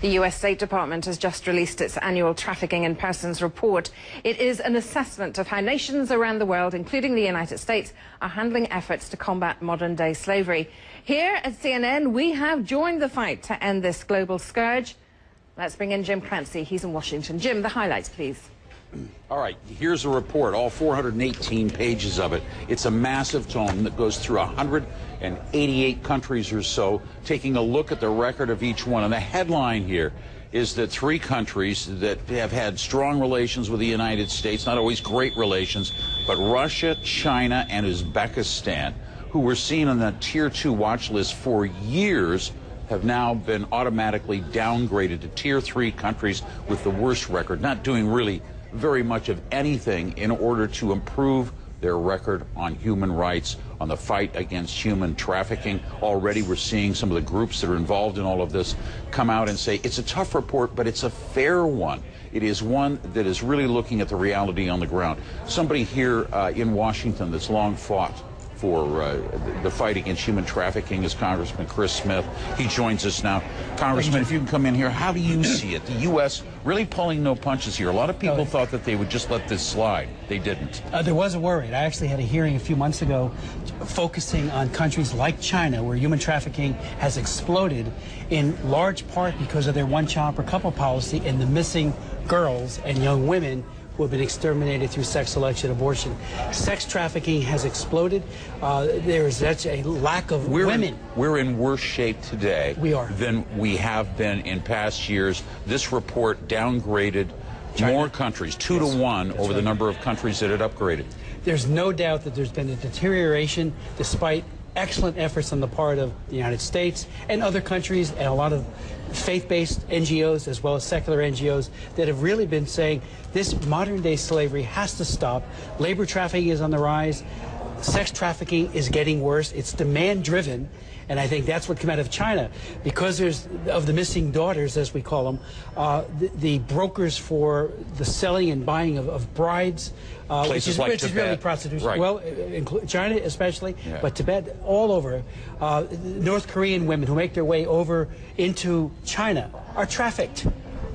The U.S. State Department has just released its annual Trafficking in Persons report. It is an assessment of how nations around the world, including the United States, are handling efforts to combat modern-day slavery. Here at CNN, we have joined the fight to end this global scourge. Let's bring in Jim Clancy. He's in Washington. Jim, the highlights, please. All right, here's a report, all 418 pages of it. It's a massive tome that goes through 188 countries or so, taking a look at the record of each one. And the headline here is that 3 countries that have had strong relations with the United States, not always great relations, but Russia, China, and Uzbekistan, who were seen on the Tier 2 watch list for years, have now been automatically downgraded to Tier 3 countries with the worst record, not doing really very much of anything in order to improve their record on human rights, on the fight against human trafficking. Already we're seeing some of the groups that are involved in all of this come out and say it's a tough report, but it's a fair one. It is one that is really looking at the reality on the ground. Somebody here in Washington that's long fought for the fight against human trafficking is Congressman Chris Smith. He joins us now. Congressman, if you can come in here, how do you see it? The U.S. really pulling no punches here. A lot of people thought that they would just let this slide. They didn't. There was a worry. I actually had a hearing a few months ago focusing on countries like China, where human trafficking has exploded in large part because of their one-child per couple policy and the missing girls and young women who have been exterminated through sex selection abortion. Sex trafficking has exploded. There is such a lack of women. We're in worse shape today than we have been in past years. This report downgraded China. More countries, 2 to 1 over the number of countries that it upgraded. There's no doubt that there's been a deterioration despite excellent efforts on the part of the United States and other countries and a lot of faith-based NGOs as well as secular NGOs that have really been saying this modern-day slavery has to stop. Labor trafficking is on the rise. Sex trafficking is getting worse. It's demand-driven, and I think that's what came out of China. Because there's of the missing daughters, as we call them, the brokers for the selling and buying of brides, which is really prostitution. Right. Well, China especially, but Tibet, all over. North Korean women who make their way over into China are trafficked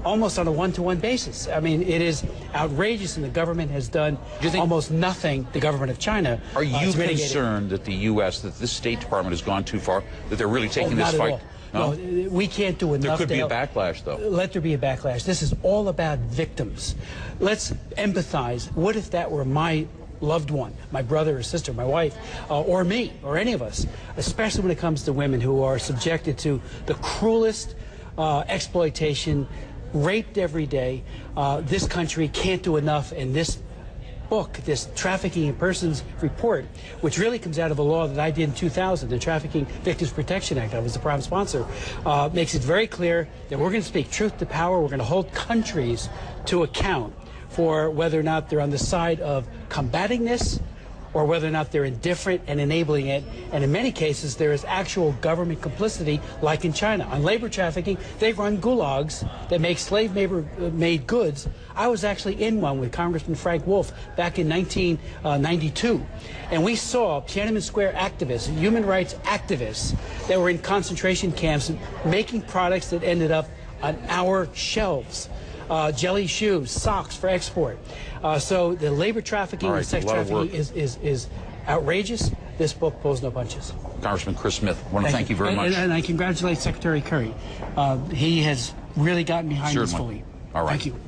almost on a one-to-one basis. I mean, it is outrageous, and the government has done almost nothing, the government of China. Are you concerned that the U.S., that this State Department has gone too far, that they're really taking this fight? No, we can't do enough. There could be a backlash, though. Let there be a backlash. This is all about victims. Let's empathize. What if that were my loved one, my brother or sister, my wife, or me, or any of us, especially when it comes to women who are subjected to the cruelest exploitation, raped every day. This country can't do enough, and this book, this Trafficking in Persons report, which really comes out of a law that I did in 2000, the Trafficking Victims Protection Act, I was the prime sponsor, makes it very clear that we're going to speak truth to power. We're going to hold countries to account for whether or not they're on the side of combating this or whether or not they're indifferent and enabling it. And in many cases, there is actual government complicity, like in China. On labor trafficking, they run gulags that make slave-made goods. I was actually in one with Congressman Frank Wolf back in 1992. And we saw Tiananmen Square activists, human rights activists, that were in concentration camps making products that ended up on our shelves. Jelly shoes, socks for export. So the labor trafficking and sex trafficking is outrageous. This book pulls no punches. Congressman Chris Smith, I want to thank you very much. And I congratulate Secretary Kerry. He has really gotten behind this fully. All right. Thank you.